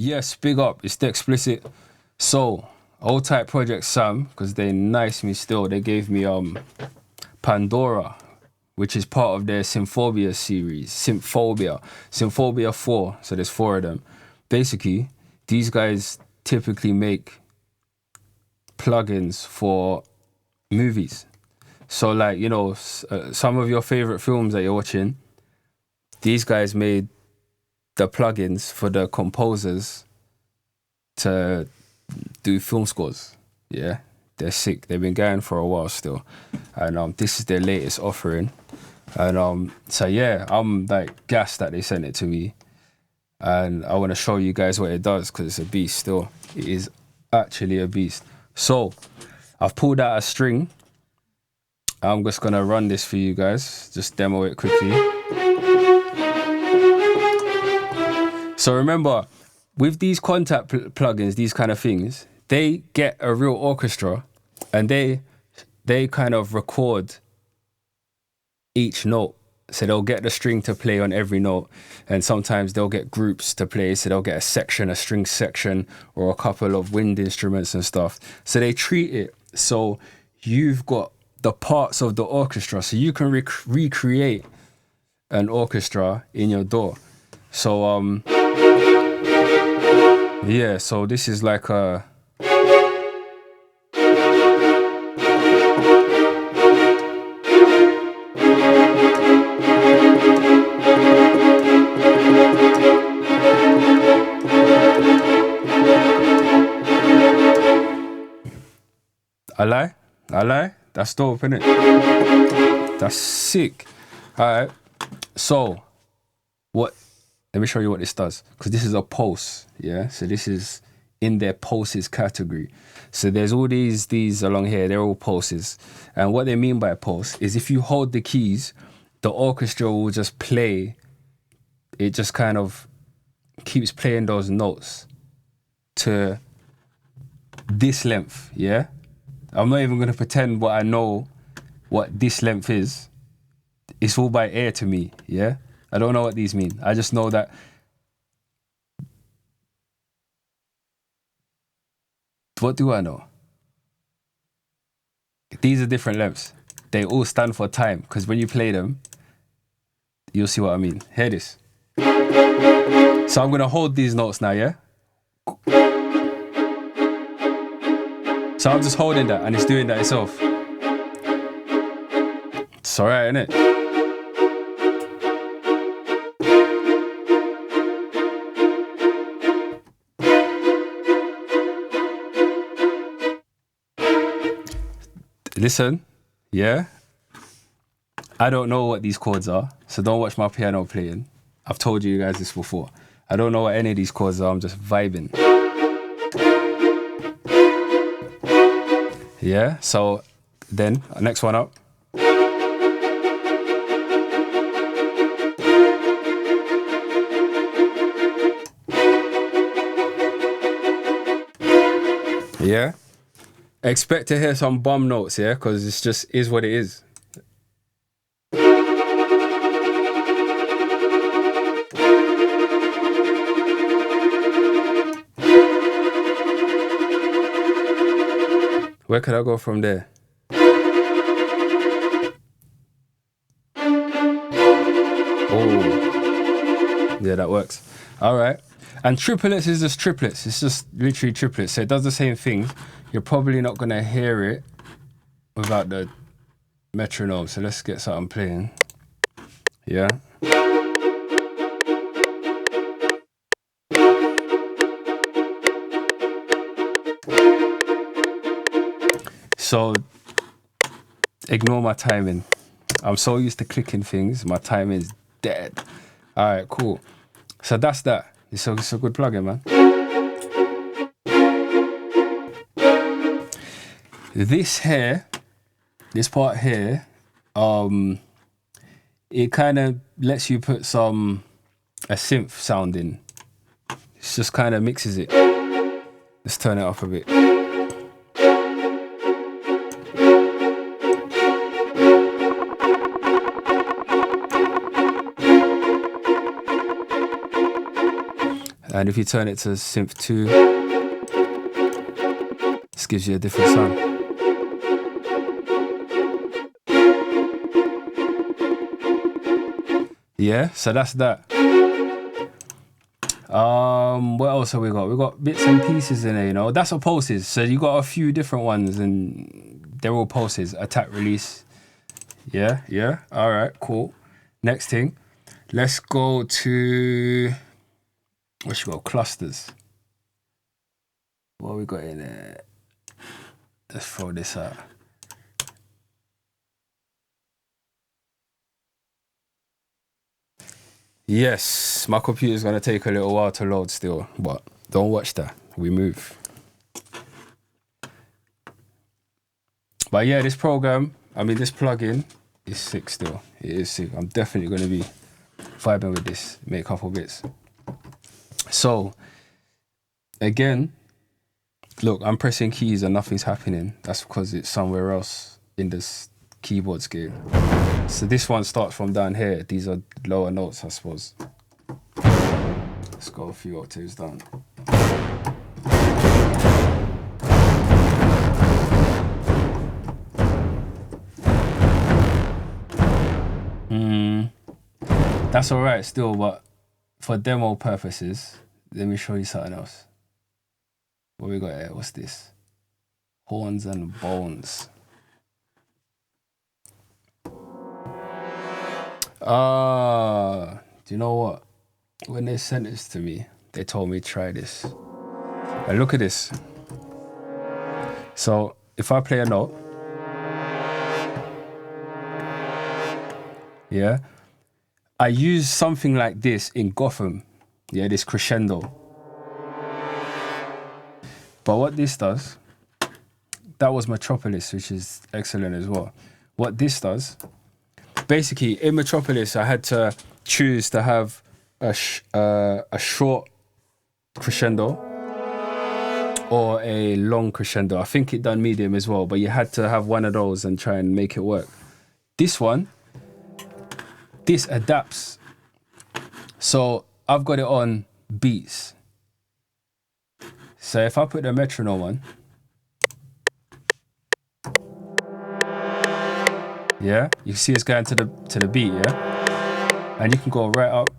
Yes, big up. It's Dexplicit. So, old type Project Sam, because they nice me still. They gave me Pandora, which is part of their Symphobia series. Symphobia 4. So there's 4 of them. Basically, these guys typically make plugins for movies. So like, you know, some of your favorite films that you're watching, these guys made the plugins for the composers to do film scores. Yeah, they're sick. They've been going for a while still, and this is their latest offering. And so yeah, I'm like gassed that they sent it to me, and I want to show you guys what it does because it's a beast. Still, it is actually a beast. So I've pulled out a string. I'm just gonna run this for you guys. Just demo it quickly. So remember, with these contact plugins, these kind of things, they get a real orchestra and they kind of record each note. So they'll get the string to play on every note, and sometimes they'll get groups to play. So they'll get a string section or a couple of wind instruments and stuff. So they treat it so you've got the parts of the orchestra, so you can recreate an orchestra in your DAW. So yeah, so this is like a I lie. That's dope, innit? That's sick. Alright. So let me show you what this does. Because this is a pulse, yeah? So this is in their pulses category. So there's all these along here, they're all pulses. And what they mean by pulse is if you hold the keys, the orchestra will just play. It just kind of keeps playing those notes to this length, yeah? I'm not even going to pretend what I know what this length is. It's all by ear to me, yeah? I don't know what these mean. I just know that what do I know? These are different lengths. They all stand for time, because when you play them, you'll see what I mean. Hear this. So I'm going to hold these notes now, yeah? So I'm just holding that and it's doing that itself. It's alright, innit? Listen, yeah? I don't know what these chords are, so don't watch my piano playing. I've told you guys this before. I don't know what any of these chords are, I'm just vibing. Yeah, so then, next one up. Yeah? Expect to hear some bum notes, yeah? Because it's just is what it is. Where could I go from there? Oh, yeah, that works. All right. And triplets is just triplets. It's just literally triplets. So it does the same thing. You're probably not going to hear it without the metronome. So let's get something playing. Yeah. So ignore my timing. I'm so used to clicking things. My timing is dead. All right, cool. So that's that. It's a good plugin, man. This part here, it kind of lets you put a synth sound in. It just kind of mixes it. Let's turn it up a bit. And if you turn it to Synth 2, this gives you a different sound. Yeah, so that's that. What else have we got? We got bits and pieces in there, you know. That's what pulses. So you got a few different ones, and they're all pulses. Attack, release. Yeah, yeah. All right, cool. Next thing, let's go to what should we go? Clusters. What we got in there? Let's throw this out. Yes, my computer's gonna take a little while to load still, but don't watch that. We move. But yeah, this program, I mean, this plugin is sick still. It is sick. I'm definitely gonna be vibing with this, make a couple bits. So, again, look, I'm pressing keys and nothing's happening. That's because it's somewhere else in this keyboard scale. So this one starts from down here. These are lower notes, I suppose. Let's go a few octaves down. That's all right still, but for demo purposes, let me show you something else. What we got here? What's this? Horns and bones. Do you know what? When they sent this to me, they told me try this. And look at this. So if I play a note, yeah, I use something like this in Gotham. Yeah, this crescendo. But what this does, that was Metropolis, which is excellent as well. What this does, basically in Metropolis, I had to choose to have a short crescendo or a long crescendo. I think it done medium as well, but you had to have one of those and try and make it work. This one, this adapts. So I've got it on beats. So if I put the metronome on, yeah, you see it's going to the beat, yeah? And you can go right up.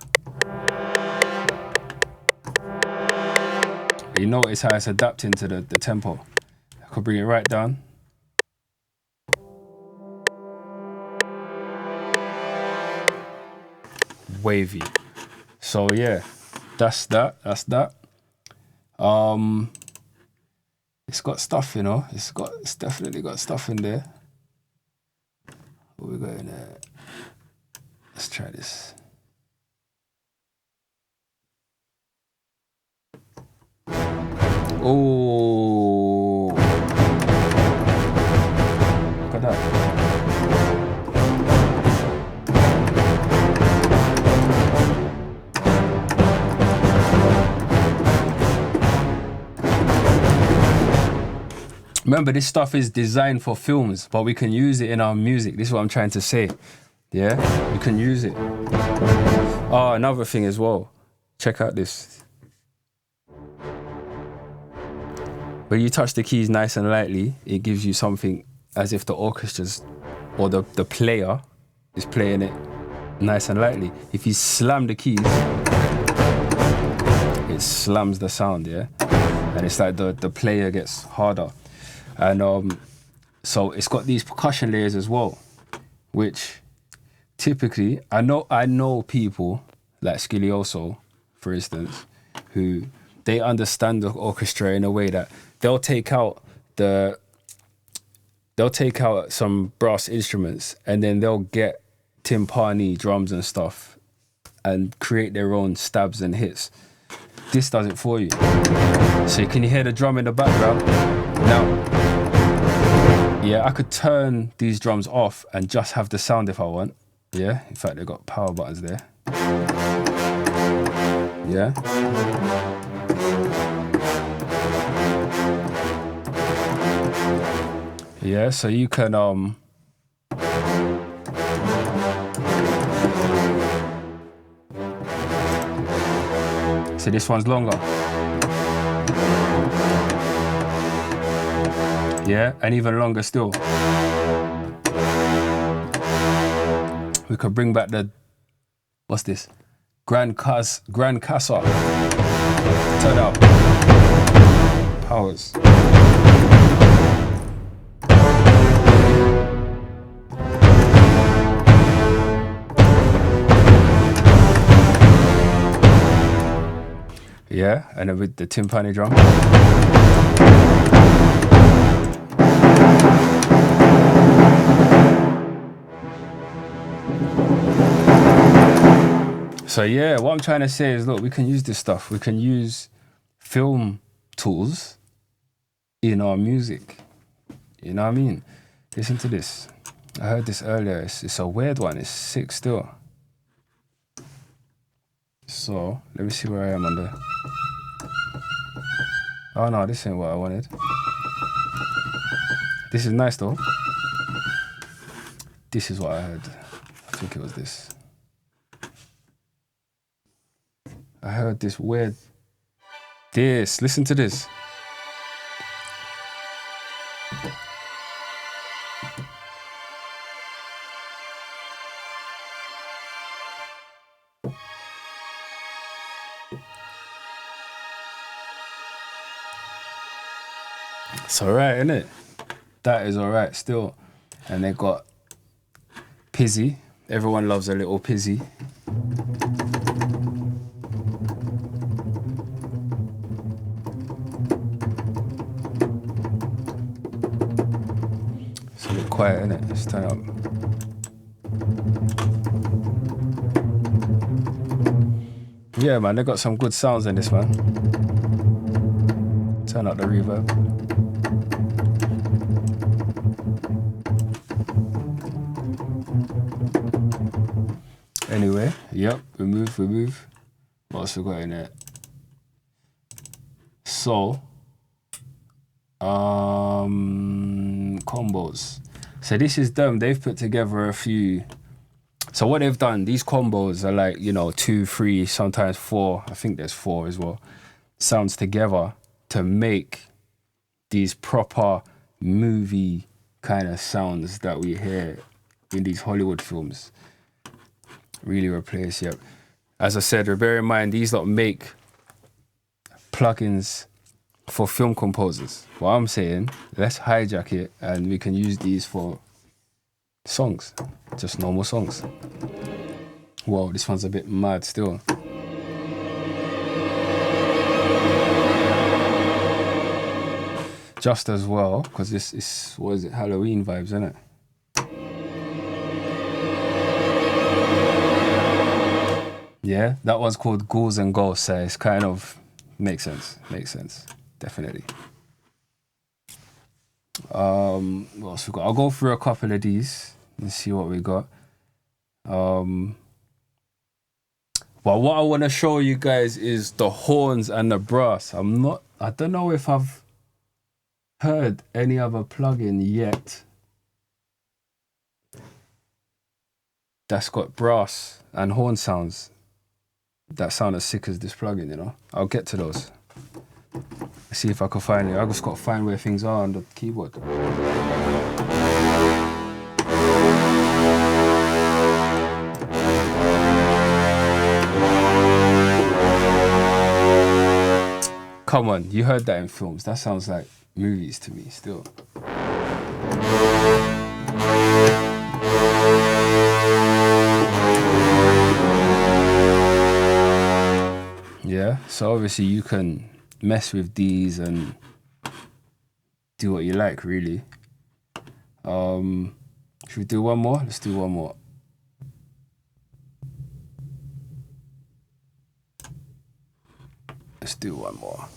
You notice how it's adapting to the tempo. I could bring it right down. Wavy. So yeah, that's that. It's got stuff, you know. It's definitely got stuff in there. What we got in there? Let's try this. Oh, look at that. Remember, this stuff is designed for films, but we can use it in our music. This is what I'm trying to say. Yeah, we can use it. Oh, another thing as well. Check out this. When you touch the keys nice and lightly, it gives you something as if the orchestra's or the player is playing it nice and lightly. If you slam the keys, it slams the sound, yeah? And it's like the player gets harder. And so it's got these percussion layers as well, which typically, I know people like Skilioso, for instance, who they understand the orchestra in a way that they'll take out some brass instruments and then they'll get timpani drums and stuff and create their own stabs and hits. This does it for you. So can you hear the drum in the background? Now, yeah, I could turn these drums off and just have the sound if I want. Yeah, in fact, they've got power buttons there. Yeah. Yeah, so you can So this one's longer. Yeah, and even longer still. We could bring back the, what's this? Grand Casa. Turn out. Powers. Yeah, and then with the timpani drum. So yeah, what I'm trying to say is, look, we can use this stuff. We can use film tools in our music. You know what I mean? Listen to this. I heard this earlier. It's a weird one. It's sick still. So let me see where I am on the. Oh no, this ain't what I wanted. This is nice though. This is what I heard. I think it was this. I heard this weird. This. Listen to this. It's alright, isn't it? That is alright still. And they got Pizzy. Everyone loves a little Pizzy. It's a bit quiet, isn't it? Let's turn up. Yeah, man, they got some good sounds in this, man. Turn up the reverb. Anyway, yep, we move. What else we got in there? So, combos. So this is them. They've put together a few. So what they've done, these combos are like, 2, 3, sometimes 4. I think there's 4 as well. Sounds together to make these proper movie kind of sounds that we hear in these Hollywood films. Really replace, yep. As I said, bear in mind, these don't make plugins for film composers. What I'm saying, let's hijack it and we can use these for songs, just normal songs. Whoa, this one's a bit mad still. Just as well, because this is, what is it, Halloween vibes, isn't it? Yeah, that one's called Ghouls and Ghosts, so it's kind of, makes sense, definitely. What else we got? I'll go through a couple of these and see what we got. Well, what I want to show you guys is the horns and the brass. I don't know if I've heard any other plugin yet that's got brass and horn sounds that sound as sick as this plugin, I'll get to those. See if I can find it. I just got to find where things are on the keyboard. Come on, you heard that in films. That sounds like movies to me still. Yeah, so obviously you can mess with these and do what you like, really. Should we do one more? Let's do one more. Let's do one more.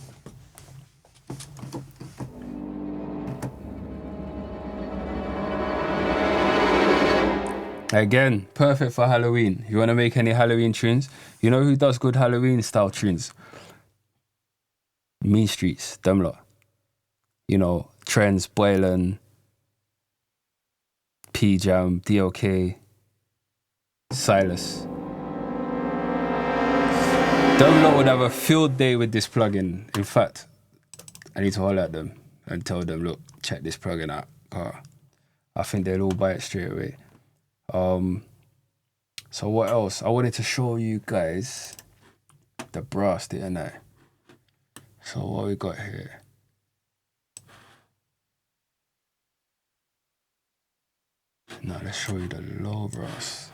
Again, perfect for Halloween. You want to make any Halloween tunes? You know who does good Halloween style tunes? Mean Streets, them lot. Trends, Boylan, P-Jam, DLK, Silas. Them lot would have a field day with this plugin. In fact, I need to holler at them and tell them, look, check this plugin out. I think they'll all buy it straight away. So what else? I wanted to show you guys the brass, didn't I? So what we got here? Now let's show you the low brass.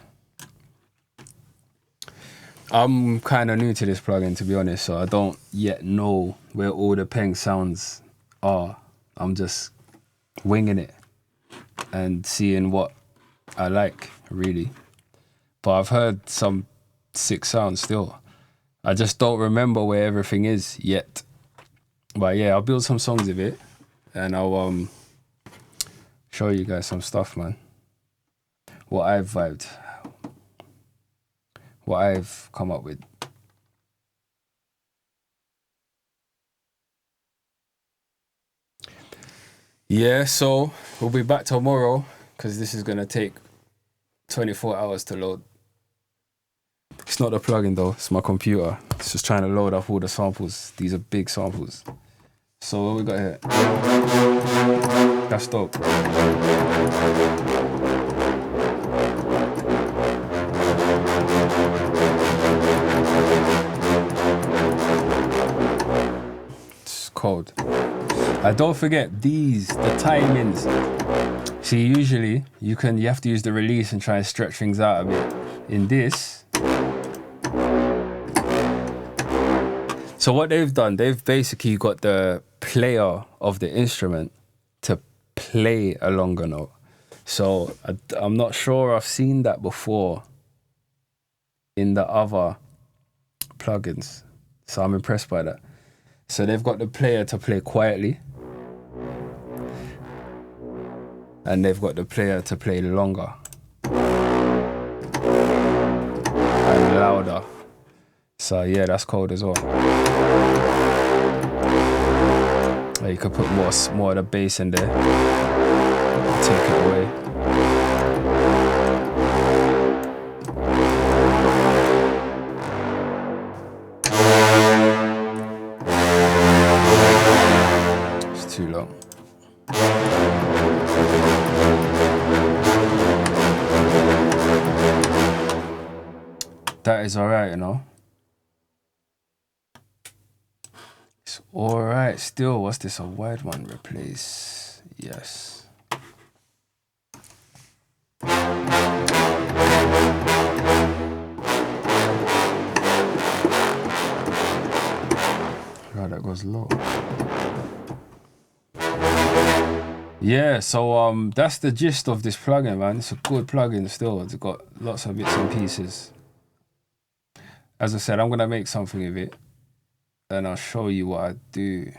I'm kind of new to this plugin, to be honest, so I don't yet know where all the peng sounds are. I'm just winging it and seeing what I like, really. But I've heard some sick sounds still. I just don't remember where everything is yet. But yeah, I'll build some songs of it and I'll show you guys some stuff, man. What I've vibed. What I've come up with. Yeah, so we'll be back tomorrow because this is going to take 24 hours to load. It's not the plugin though, it's my computer. It's just trying to load up all the samples. These are big samples. So what we got here? That's dope. It's cold. And don't forget these, the timings. See, usually you have to use the release and try and stretch things out a bit. In this, so what they've done, they've basically got the player of the instrument to play a longer note. So I'm not sure I've seen that before in the other plugins. So I'm impressed by that. So they've got the player to play quietly. And they've got the player to play longer. And louder. So yeah, that's cold as well. You could put more of the bass in there. Take it away. It's too long. That is alright, you know. It's alright still. What's this? A wide one? Replace. Yes. Right, that goes low. Yeah, so that's the gist of this plugin, man. It's a good plugin still. It's got lots of bits and pieces. As I said, I'm gonna make something of it and I'll show you what I do.